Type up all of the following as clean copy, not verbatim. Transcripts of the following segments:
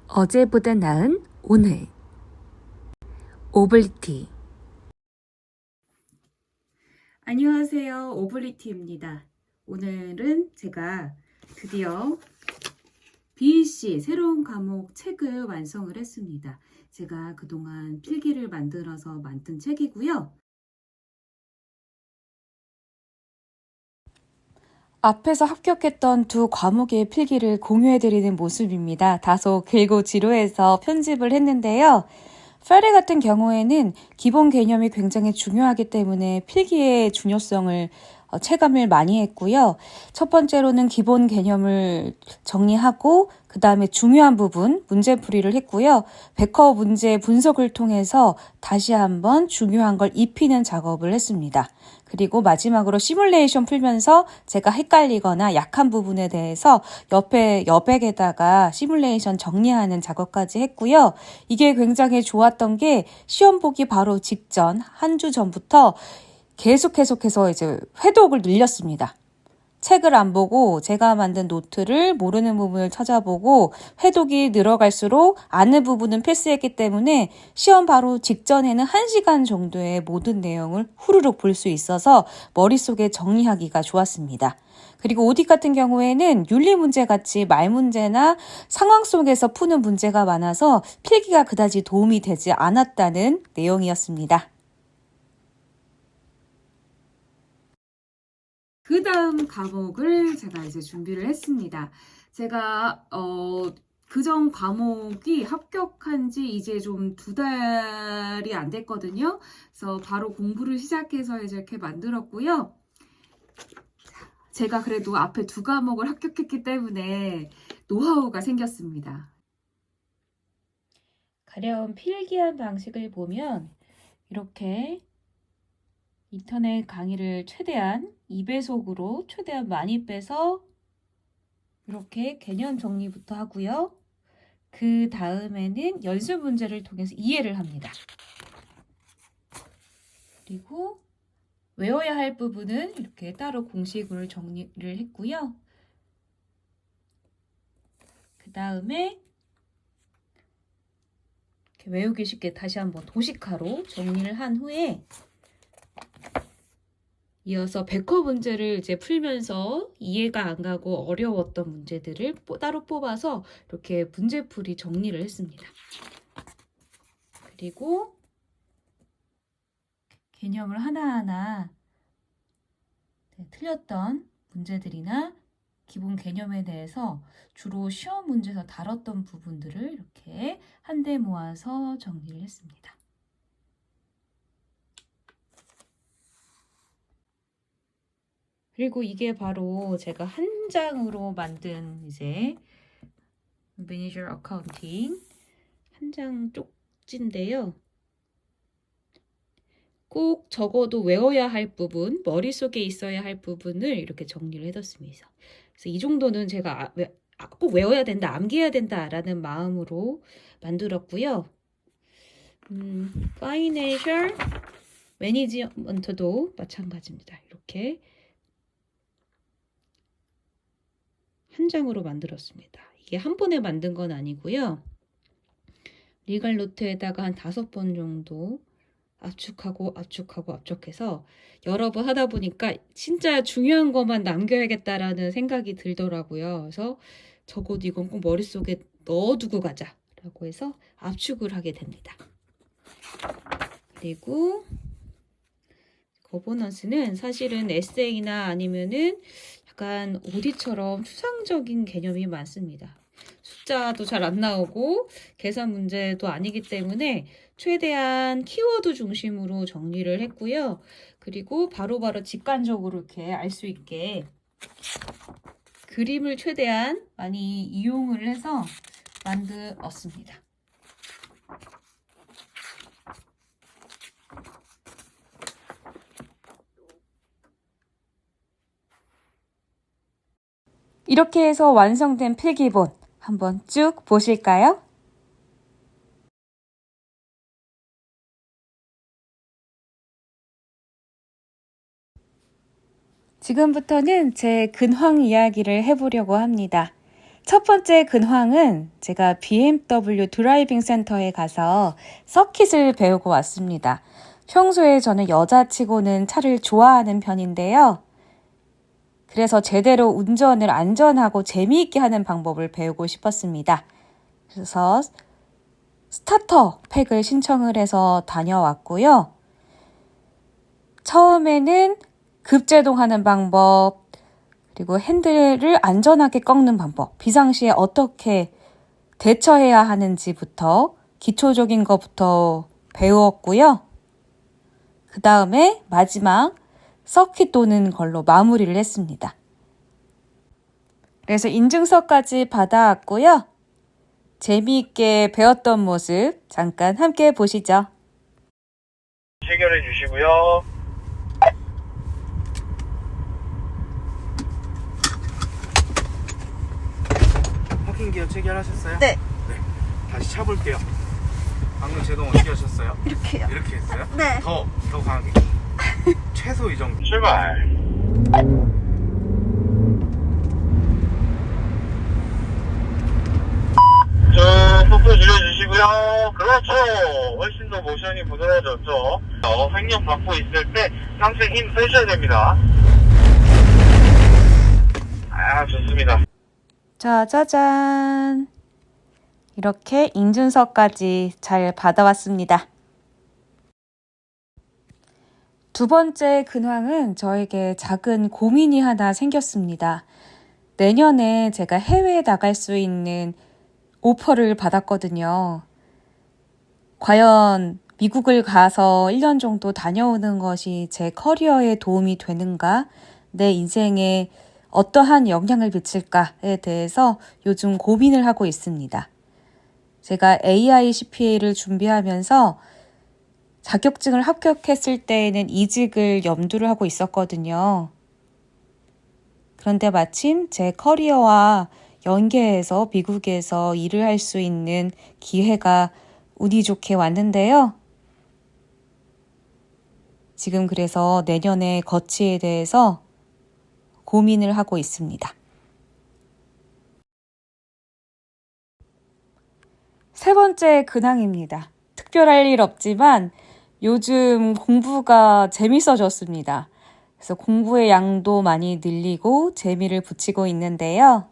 어제보다 나은 오늘. 오블리티. 안녕하세요. 오블리티입니다. 오늘은 제가 드디어 BEC 새로운 과목 책을 완성을 했습니다. 제가 그동안 필기를 만들어서 만든 책이고요. 앞에서 합격했던 두 과목의 필기를 공유해드리는 모습입니다. 다소 길고 지루해서 편집을 했는데요. 페레 같은 경우에는 기본 개념이 굉장히 중요하기 때문에 필기의 중요성을 체감을 많이 했고요. 첫 번째로는 기본 개념을 정리하고 그 다음에 중요한 부분 문제풀이를 했고요. 백커 문제 분석을 통해서 다시 한번 중요한 걸 입히는 작업을 했습니다. 그리고 마지막으로 시뮬레이션 풀면서 제가 헷갈리거나 약한 부분에 대해서 옆에 여백에다가 시뮬레이션 정리하는 작업까지 했고요. 이게 굉장히 좋았던 게 시험 보기 바로 직전 한 주 전부터 계속해서 이제 회독을 늘렸습니다. 책을 안 보고 제가 만든 노트를 모르는 부분을 찾아보고 회독이 늘어갈수록 아는 부분은 패스했기 때문에 시험 바로 직전에는 1시간 정도의 모든 내용을 후루룩 볼 수 있어서 머릿속에 정리하기가 좋았습니다. 그리고 오딕 같은 경우에는 윤리 문제같이 말 문제나 상황 속에서 푸는 문제가 많아서 필기가 그다지 도움이 되지 않았다는 내용이었습니다. 그 다음 과목을 제가 이제 준비를 했습니다. 제가 그전 과목이 합격한 지 이제 좀 2달이 안 됐거든요. 그래서 바로 공부를 시작해서 이제 이렇게 만들었고요. 제가 그래도 앞에 두 과목을 합격했기 때문에 노하우가 생겼습니다. 가려운 필기한 방식을 보면 이렇게 인터넷 강의를 최대한 2배속으로 최대한 많이 빼서 이렇게 개념 정리부터 하고요. 그 다음에는 연습 문제를 통해서 이해를 합니다. 그리고 외워야 할 부분은 이렇게 따로 공식으로 정리를 했고요. 그 다음에 이렇게 외우기 쉽게 다시 한번 도식화로 정리를 한 후에 이어서 백허 문제를 이제 풀면서 이해가 안 가고 어려웠던 문제들을 따로 뽑아서 이렇게 문제풀이 정리를 했습니다. 그리고 개념을 하나하나 틀렸던 문제들이나 기본 개념에 대해서 주로 시험 문제에서 다뤘던 부분들을 이렇게 한데 모아서 정리를 했습니다. 그리고 이게 바로 제가 한 장으로 만든 이제 매니저 어카운팅 한 장 쪽지인데요. 꼭 적어도 외워야 할 부분, 머릿속에 있어야 할 부분을 이렇게 정리를 해뒀습니다. 그래서 이 정도는 제가 꼭 외워야 된다, 암기해야 된다라는 마음으로 만들었고요. 파이낸셜 매니지먼트도 마찬가지입니다. 이렇게 한 장으로 만들었습니다. 이게 한 번에 만든 건 아니고요. 리갈 노트에다가 한 5번 정도 압축해서 여러 번 하다 보니까 진짜 중요한 것만 남겨야겠다라는 생각이 들더라고요. 그래서 적어도 이건 꼭 머릿속에 넣어두고 가자라고 해서 압축을 하게 됩니다. 그리고 거버넌스는 사실은 에세이나 아니면은 약간 오디처럼 추상적인 개념이 많습니다. 숫자도 잘 안 나오고 계산 문제도 아니기 때문에 최대한 키워드 중심으로 정리를 했고요. 그리고 바로바로 직관적으로 이렇게 알 수 있게 그림을 최대한 많이 이용을 해서 만들었습니다. 이렇게 해서 완성된 필기본 한번 쭉 보실까요? 지금부터는 제 근황 이야기를 해보려고 합니다. 첫 번째 근황은 제가 BMW 드라이빙 센터에 가서 서킷을 배우고 왔습니다. 평소에 저는 여자치고는 차를 좋아하는 편인데요. 그래서 제대로 운전을 안전하고 재미있게 하는 방법을 배우고 싶었습니다. 그래서 스타터 팩을 신청을 해서 다녀왔고요. 처음에는 급제동하는 방법, 그리고 핸들을 안전하게 꺾는 방법, 비상시에 어떻게 대처해야 하는지부터 기초적인 것부터 배웠고요. 그 다음에 마지막 서킷 도는 걸로 마무리를 했습니다. 그래서 인증서까지 받아왔고요. 재미있게 배웠던 모습 잠깐 함께 보시죠. 체결해 주시고요. 파킹 기어 체결하셨어요? 네. 다시 차볼게요. 방금 제동 어떻게 하셨어요? 이렇게요. 이렇게 했어요? 네. 더 강하게. 최소 이 정도. 출발. 속도 줄여주시고요. 그렇죠. 훨씬 더 모션이 부드러워졌죠. 횡령 받고 있을 때 상체 힘 빼셔야 됩니다. 좋습니다. 자, 짜잔. 이렇게 인증서까지 잘 받아왔습니다. 두 번째 근황은 저에게 작은 고민이 하나 생겼습니다. 내년에 제가 해외에 나갈 수 있는 오퍼를 받았거든요. 과연 미국을 가서 1년 정도 다녀오는 것이 제 커리어에 도움이 되는가? 내 인생에 어떠한 영향을 미칠까에 대해서 요즘 고민을 하고 있습니다. 제가 AI CPA를 준비하면서 자격증을 합격했을 때에는 이직을 염두를 하고 있었거든요. 그런데 마침 제 커리어와 연계해서 미국에서 일을 할 수 있는 기회가 운이 좋게 왔는데요. 지금 그래서 내년의 거치에 대해서 고민을 하고 있습니다. 세 번째 근황입니다. 특별할 일 없지만 요즘 공부가 재밌어졌습니다. 그래서 공부의 양도 많이 늘리고 재미를 붙이고 있는데요.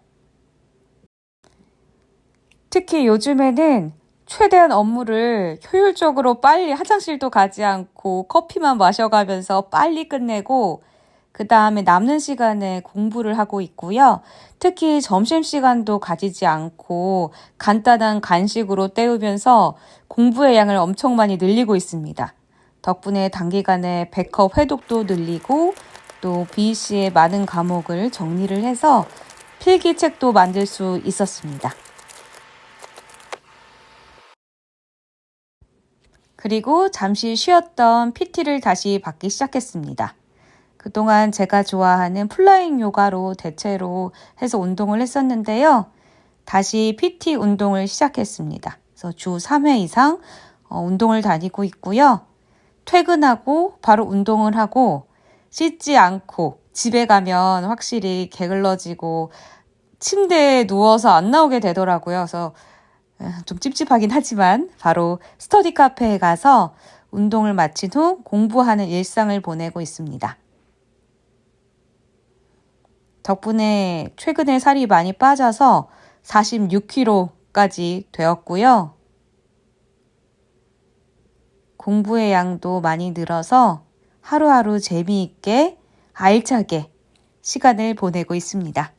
특히 요즘에는 최대한 업무를 효율적으로 빨리 화장실도 가지 않고 커피만 마셔가면서 빨리 끝내고 그 다음에 남는 시간에 공부를 하고 있고요. 특히 점심시간도 가지지 않고 간단한 간식으로 때우면서 공부의 양을 엄청 많이 늘리고 있습니다. 덕분에 단기간에 백업 회독도 늘리고 또 BEC의 많은 과목을 정리를 해서 필기책도 만들 수 있었습니다. 그리고 잠시 쉬었던 PT를 다시 받기 시작했습니다. 그동안 제가 좋아하는 플라잉 요가로 대체로 해서 운동을 했었는데요. 다시 PT 운동을 시작했습니다. 그래서 주 3회 이상 운동을 다니고 있고요. 퇴근하고 바로 운동을 하고 씻지 않고 집에 가면 확실히 게을러지고 침대에 누워서 안 나오게 되더라고요. 그래서 좀 찝찝하긴 하지만 바로 스터디 카페에 가서 운동을 마친 후 공부하는 일상을 보내고 있습니다. 덕분에 최근에 살이 많이 빠져서 46kg까지 되었고요. 공부의 양도 많이 늘어서 하루하루 재미있게 알차게 시간을 보내고 있습니다.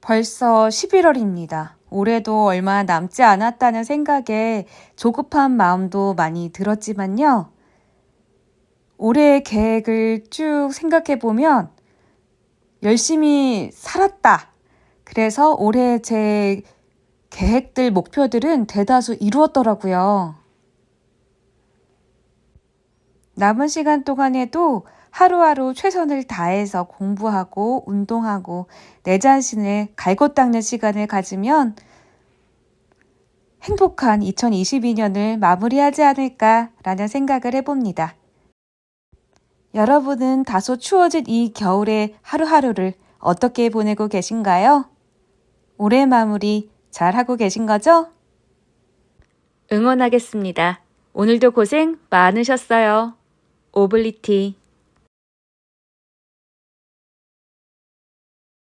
벌써 11월입니다. 올해도 얼마 남지 않았다는 생각에 조급한 마음도 많이 들었지만요. 올해의 계획을 쭉 생각해보면 열심히 살았다. 그래서 올해 제 계획들, 목표들은 대다수 이루었더라고요. 남은 시간 동안에도 하루하루 최선을 다해서 공부하고 운동하고 내 자신을 갈고 닦는 시간을 가지면 행복한 2022년을 마무리하지 않을까라는 생각을 해봅니다. 여러분은 다소 추워진 이 겨울의 하루하루를 어떻게 보내고 계신가요? 올해 마무리 잘 하고 계신 거죠? 응원하겠습니다. 오늘도 고생 많으셨어요. 오블리티.